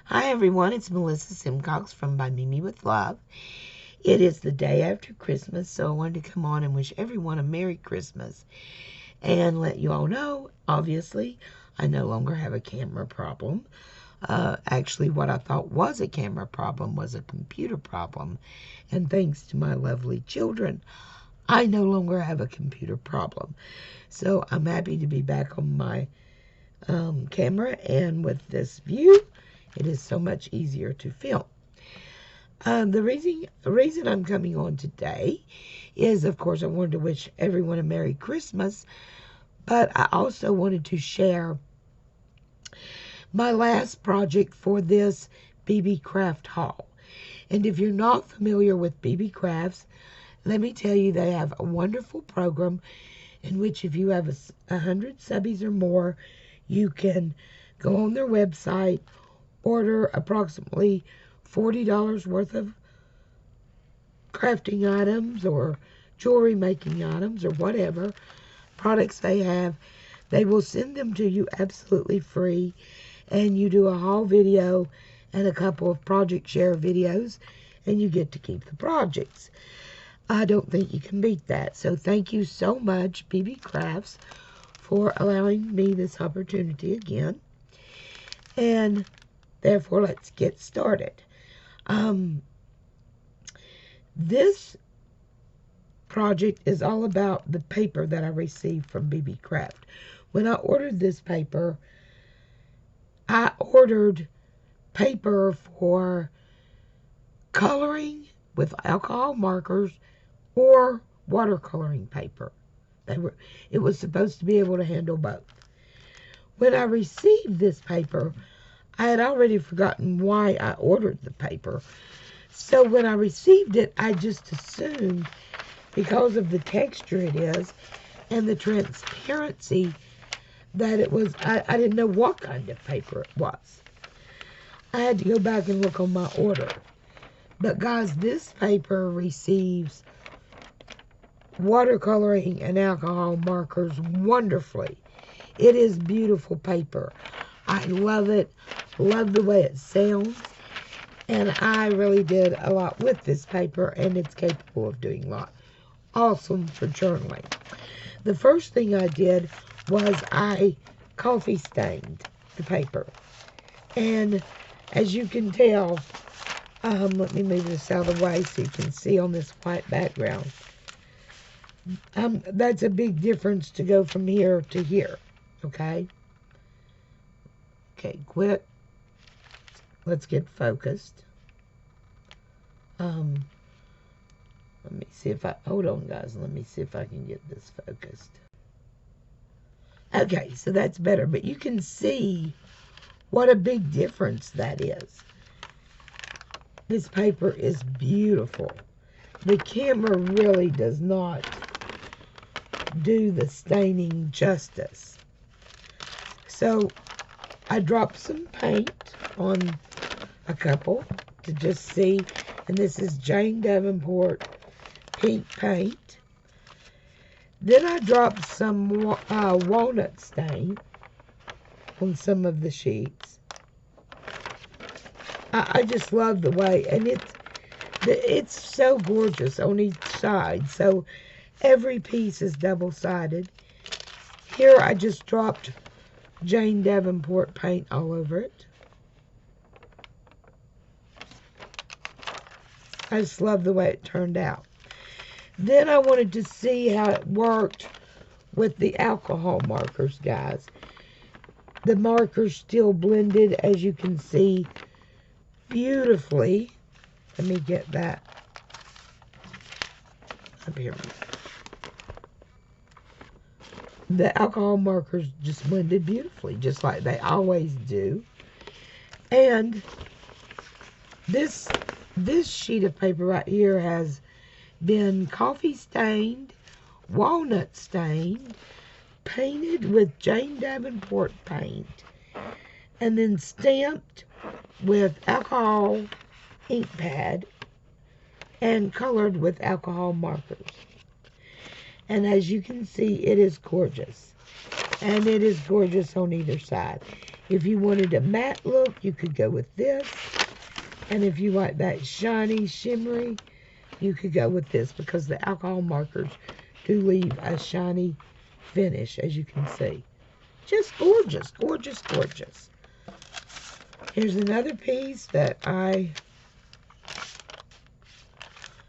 Hi everyone, it's Melissa Simcox from By Mimi with Love. It is the day after Christmas, so I wanted to come on and wish everyone a Merry Christmas and let you all know, obviously, I no longer have a camera problem. Actually, what I thought was a camera problem was a computer problem, and thanks to my lovely children, I no longer have a computer problem. So I'm happy to be back on my camera, and with this view, it is so much easier to film. The reason I'm coming on today is, of course, I wanted to wish everyone a Merry Christmas, but I also wanted to share my last project for this Beebeecraft haul. And if you're not familiar with Beebeecrafts, let me tell you they have a wonderful program in which if you have 100 subbies or more, you can go on their website, order approximately $40 worth of crafting items or jewelry making items or whatever products they have. They will send them to you absolutely free, and you do a haul video and a couple of project share videos, and you get to keep the projects. I don't think you can beat that. So thank you so much, Beebeecrafts, for allowing me this opportunity again. And therefore, let's get started. This project is all about the paper that I received from Beebeecraft. When I ordered this paper, I ordered paper for coloring with alcohol markers or watercoloring paper. It was supposed to be able to handle both. When I received this paper, I had already forgotten why I ordered the paper. So when I received it, I just assumed, because of the texture it is and the transparency, that it was, I didn't know what kind of paper it was. I had to go back and look on my order. But guys, this paper receives watercoloring and alcohol markers wonderfully. It is beautiful paper. I love it. Love the way it sounds. And I really did a lot with this paper, and it's capable of doing a lot. Awesome for journaling. The first thing I did was I coffee stained the paper. And as you can tell, let me move this out of the way so you can see on this white background. That's a big difference to go from here to here, okay? Okay, quit. Let's get focused. Let me see if hold on guys, let me see if I can get this focused. Okay, so that's better, but you can see what a big difference that is. This paper is beautiful. The camera really does not do the staining justice. So I dropped some paint on a couple to just see, and this is Jane Davenport pink paint. Then I dropped some walnut stain on some of the sheets. I just love the way, and it's so gorgeous on each side. So every piece is double-sided. Here I just dropped Jane Davenport paint all over it. I just love the way it turned out. Then I wanted to see how it worked with the alcohol markers, guys. The markers still blended, as you can see, beautifully. Let me get that up here. The alcohol markers just blended beautifully, just like they always do. And this sheet of paper right here has been coffee stained, walnut stained, painted with Jane Davenport paint, and then stamped with alcohol ink pad and colored with alcohol markers. And as you can see, it is gorgeous. And it is gorgeous on either side. If you wanted a matte look, you could go with this. And if you like that shiny, shimmery, you could go with this, because the alcohol markers do leave a shiny finish, as you can see. Just gorgeous, gorgeous, gorgeous. Here's another piece that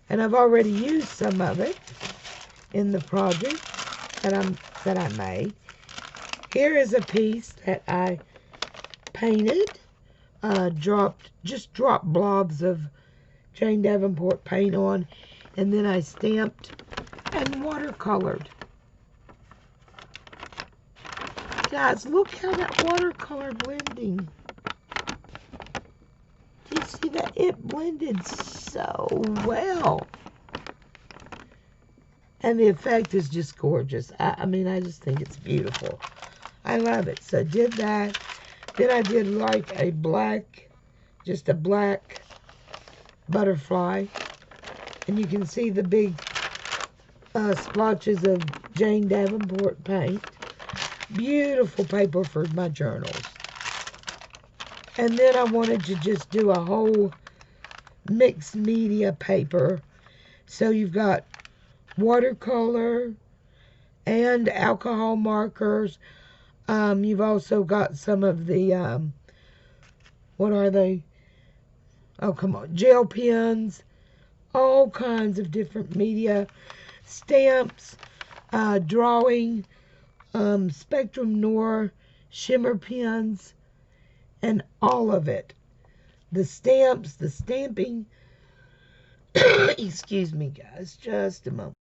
and I've already used some of it in the project that I made. Here is a piece that I painted, just dropped blobs of Jane Davenport paint on, and then I stamped and watercolored. Guys, look how that watercolor blending. Do you see that? It blended so well. And the effect is just gorgeous. I mean, I just think it's beautiful. I love it. So did that. Then I did like a black, just a black butterfly. And you can see the big splotches of Jane Davenport paint. Beautiful paper for my journals. And then I wanted to just do a whole mixed media paper. So you've got watercolor and alcohol markers. You've also got some of the, what are they? Oh, come on. Gel pens. All kinds of different media. Stamps. Drawing. Spectrum Noir. Shimmer pens. And all of it. The stamps. The stamping. Excuse me, guys. Just a moment.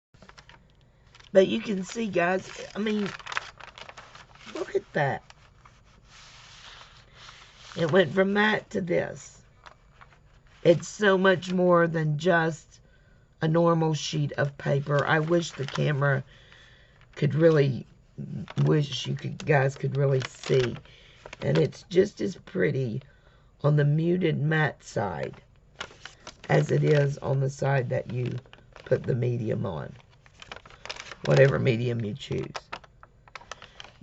But you can see, guys, I mean, look at that. It went from that to this. It's so much more than just a normal sheet of paper. I wish the camera could really, guys could really see. And it's just as pretty on the muted matte side as it is on the side that you put the medium on. Whatever medium you choose.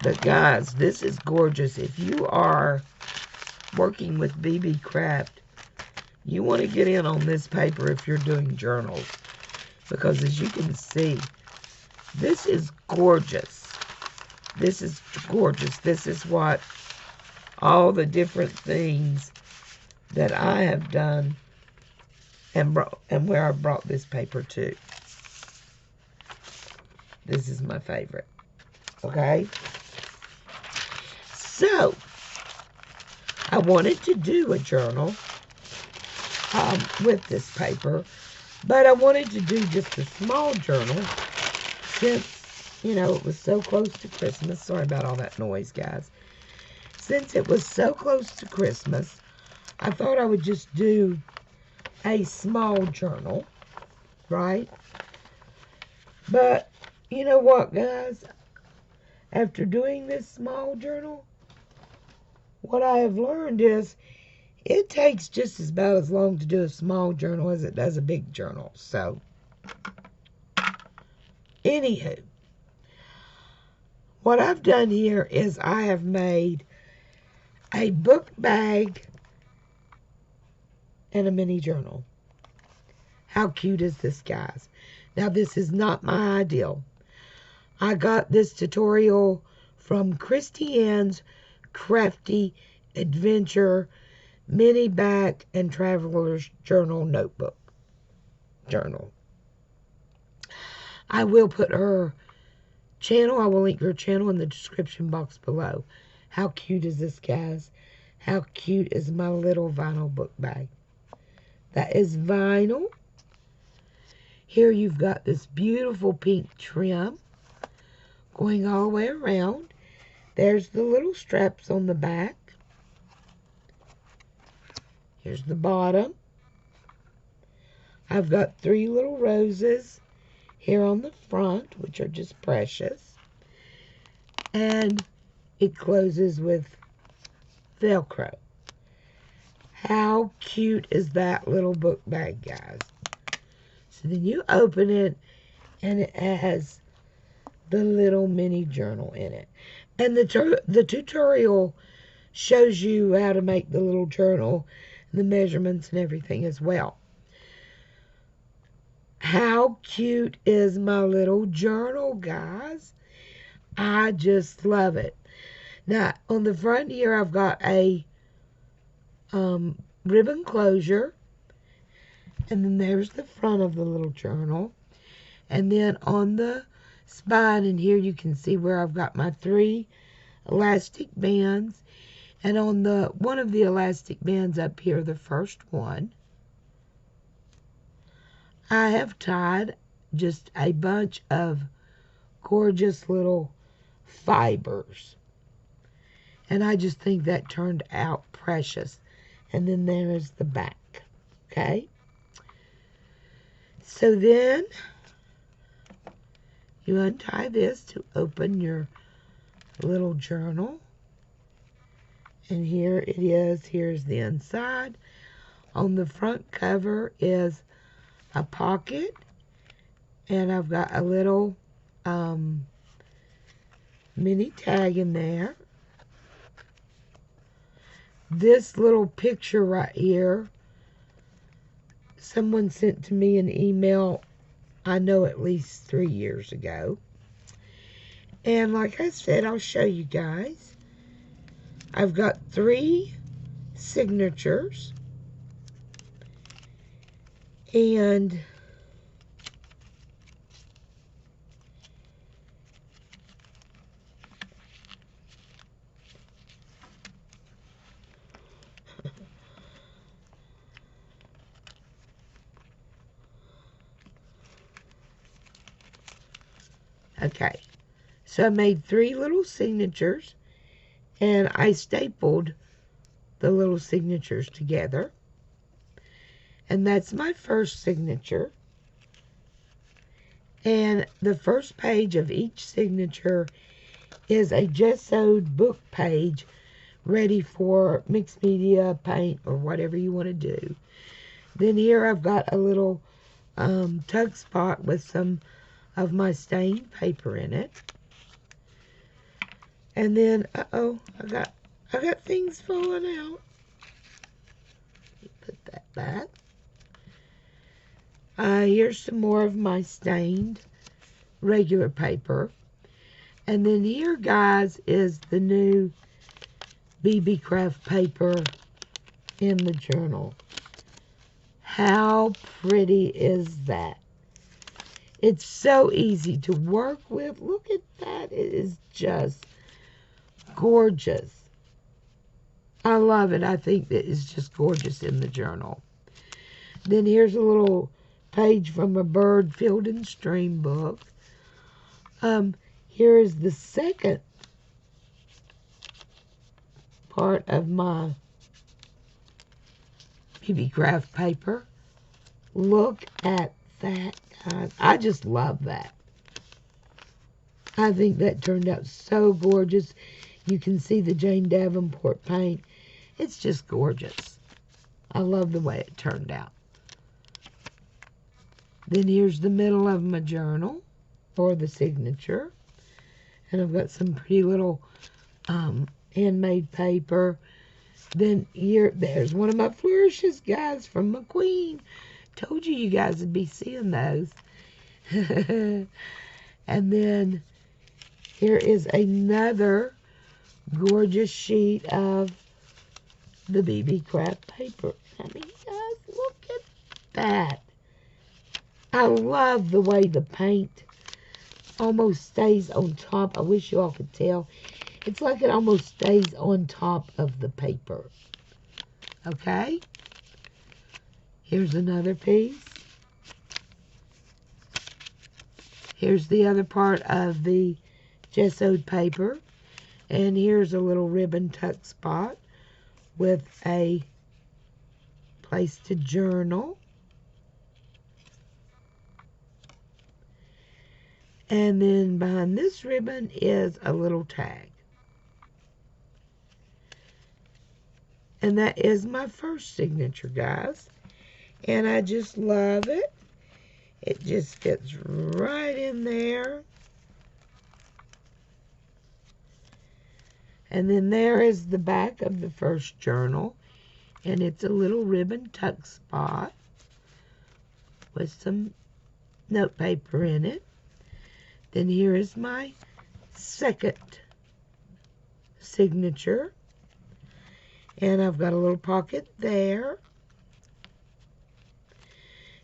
But guys, this is gorgeous. If you are working with Beebeecraft, you want to get in on this paper if you're doing journals. Because as you can see, this is gorgeous. This is gorgeous. This is what all the different things that I have done and where I brought this paper to. This is my favorite. Okay? So, I wanted to do a journal with this paper, but I wanted to do just a small journal since, you know, it was so close to Christmas. Sorry about all that noise, guys. Since it was so close to Christmas, I thought I would just do a small journal, right? But you know what, guys? After doing this small journal, what I have learned is it takes just about as long to do a small journal as it does a big journal. So, anywho, what I've done here is I have made a book bag and a mini journal. How cute is this, guys? Now, this is not my ideal. I got this tutorial from Kristianne's Crafty Adventure Mini Back and Traveler's Journal Notebook. Journal. I will put her channel, I will link her channel in the description box below. How cute is this, guys? How cute is my little vinyl book bag? That is vinyl. Here you've got this beautiful pink trim going all the way around. There's the little straps on the back. Here's the bottom. I've got 3 little roses here on the front, which are just precious. And it closes with Velcro. How cute is that little book bag, guys? So then you open it, and it has the little mini journal in it. And the tutorial shows you how to make the little journal, the measurements and everything as well. How cute is my little journal, guys? I just love it. Now, on the front here, I've got a ribbon closure. And then there's the front of the little journal. And then on the spine in here, you can see where I've got my 3 elastic bands. And on the one of the elastic bands up here, the first one, I have tied just a bunch of gorgeous little fibers. And I just think that turned out precious. And then there is the back. Okay? So then you untie this to open your little journal. And here it is. Here's the inside. On the front cover is a pocket. And I've got a little mini tag in there. This little picture right here, someone sent to me an email, I know at least 3 years ago. And like I said, I'll show you guys. I've got 3 signatures. And okay, so I made 3 little signatures, and I stapled the little signatures together. And that's my first signature. And the first page of each signature is a gessoed book page ready for mixed media, paint, or whatever you want to do. Then here I've got a little tuck spot with some of my stained paper in it. And then, I got things falling out. Put that back. Here's some more of my stained regular paper. And then here, guys, is the new Beebeecraft paper in the journal. How pretty is that? It's so easy to work with. Look at that. It is just gorgeous. I love it. I think that it's just gorgeous in the journal. Then here's a little page from a bird, field, and stream book. Here is the second part of my Beebeecraft paper. Look at that, guys. I just love that. I think that turned out so gorgeous. You can see the Jane Davenport paint. It's just gorgeous. I love the way it turned out. Then here's the middle of my journal, or the signature. And I've got some pretty little handmade paper. Then there's one of my flourishes, guys, from McQueen. Told you guys would be seeing those. And then here is another gorgeous sheet of the Beebeecraft paper. I mean, guys, look at that. I love the way the paint almost stays on top. I wish you all could tell. It's like it almost stays on top of the paper. Okay? Here's another piece. Here's the other part of the gessoed paper. And here's a little ribbon tuck spot with a place to journal. And then behind this ribbon is a little tag. And that is my first signature, guys. And I just love it. It just fits right in there. And then there is the back of the first journal. And it's a little ribbon tuck spot with some note paper in it. Then here is my second signature. And I've got a little pocket there.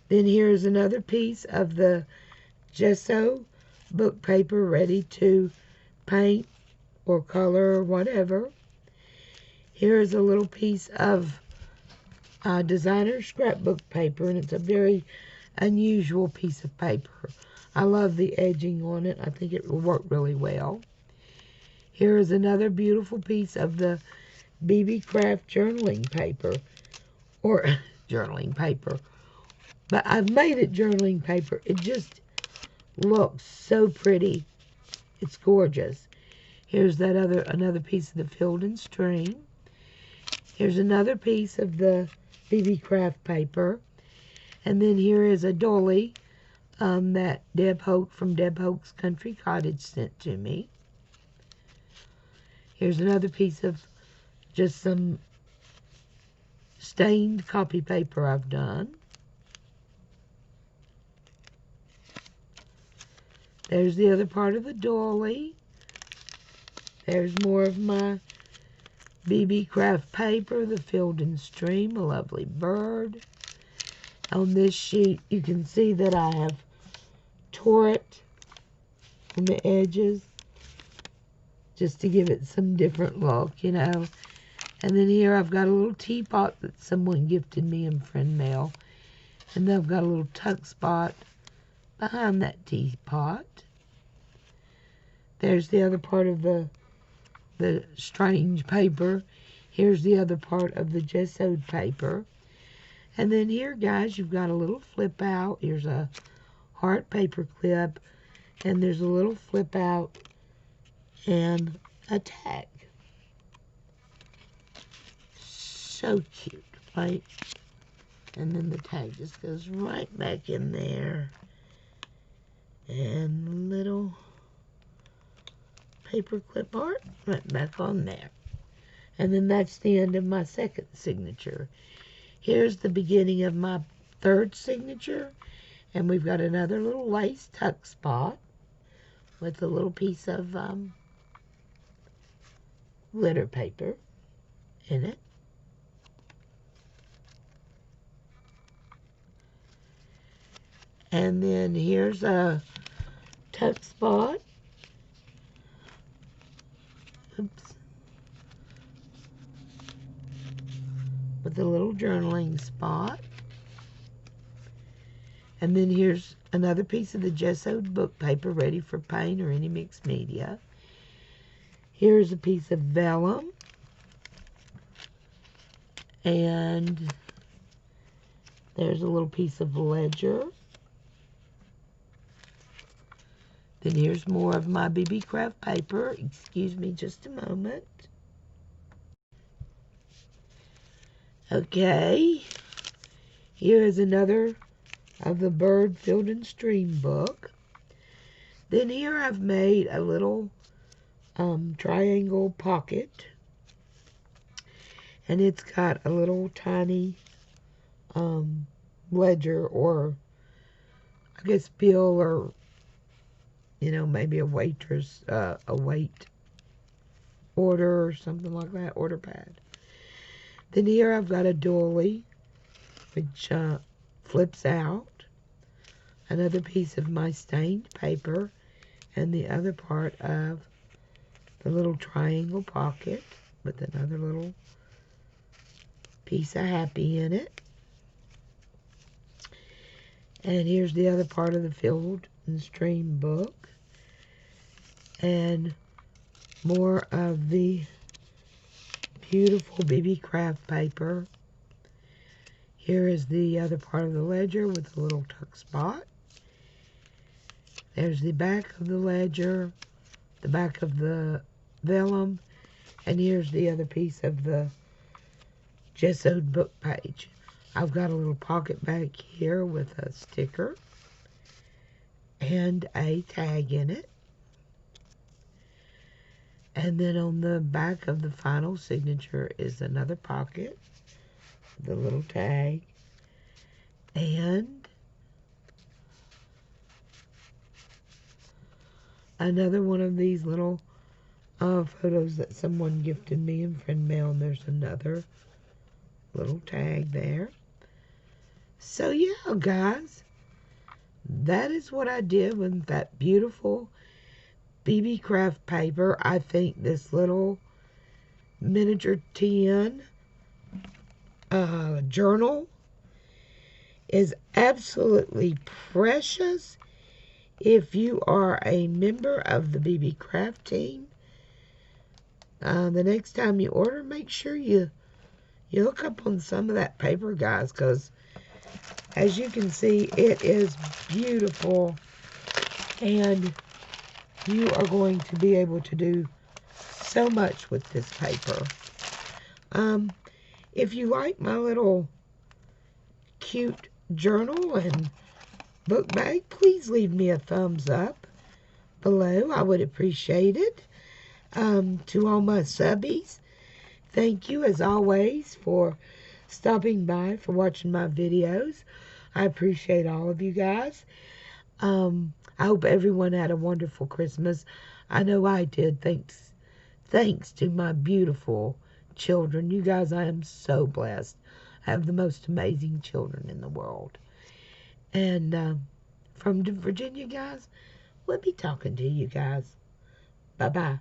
Then here's another piece of the gesso book paper ready to paint or color or whatever. Here's a little piece of designer scrapbook paper, and it's a very unusual piece of paper. I love the edging on it. I think it will work really well. Here is another beautiful piece of the Beebeecraft journaling paper, or journaling paper. But I've made it journaling paper. It just looks so pretty. It's gorgeous. Here's that another piece of the Field and Stream. Here's another piece of the Beebeecraft paper. And then here is a dolly that Deb Hoke from Deb Hoke's Country Cottage sent to me. Here's another piece of just some stained copy paper I've done. There's the other part of the dolly. There's more of my Beebeecraft paper, the Field and Stream, a lovely bird. On this sheet, you can see that I have tore it from the edges just to give it some different look, you know. And then here I've got a little teapot that someone gifted me in friend mail. And then I've got a little tuck spot behind that teapot. There's the other part of the strange paper. Here's the other part of the gessoed paper. And then here, guys, you've got a little flip out. Here's a heart paper clip. And there's a little flip out and a tag. So cute, right? And then the tag just goes right back in there. And little paper clip art right back on there. And then that's the end of my second signature. Here's the beginning of my third signature. And we've got another little lace tuck spot with a little piece of glitter paper in it. And then here's a tuck spot. Oops. With a little journaling spot. And then here's another piece of the gessoed book paper ready for paint or any mixed media. Here's a piece of vellum. And there's a little piece of ledger. Then here's more of my Beebeecraft paper. Excuse me just a moment. Okay. Here is another of the Bird, Field and Stream book. Then here I've made a little triangle pocket. And it's got a little tiny ledger, or I guess bill, or you know, maybe a waitress, a wait order or something like that, order pad. Then here I've got a dolly, which flips out. Another piece of my stained paper, and the other part of the little triangle pocket with another little piece of happy in it. And here's the other part of the Field and Stream book. And more of the beautiful Beebeecraft paper. Here is the other part of the ledger with a little tuck spot. There's the back of the ledger, the back of the vellum, and here's the other piece of the gessoed book page. I've got a little pocket back here with a sticker and a tag in it. And then on the back of the final signature is another pocket, the little tag, and another one of these little photos that someone gifted me in friend mail, and there's another little tag there. So yeah, guys, that is what I did with that beautiful Beebeecraft paper. I think this little miniature tin journal is absolutely precious. If you are a member of the Beebeecraft team, the next time you order, make sure you hook up on some of that paper, guys, because as you can see, it is beautiful, and you are going to be able to do so much with this paper. If you like my little cute journal and book bag, please leave me a thumbs up below. I would appreciate it. To all my subbies, thank you as always for stopping by, for watching my videos. I appreciate all of you guys. I hope everyone had a wonderful Christmas. I know I did. Thanks to my beautiful children. You guys, I am so blessed. I have the most amazing children in the world. And from Virginia, guys, we'll be talking to you guys. Bye-bye.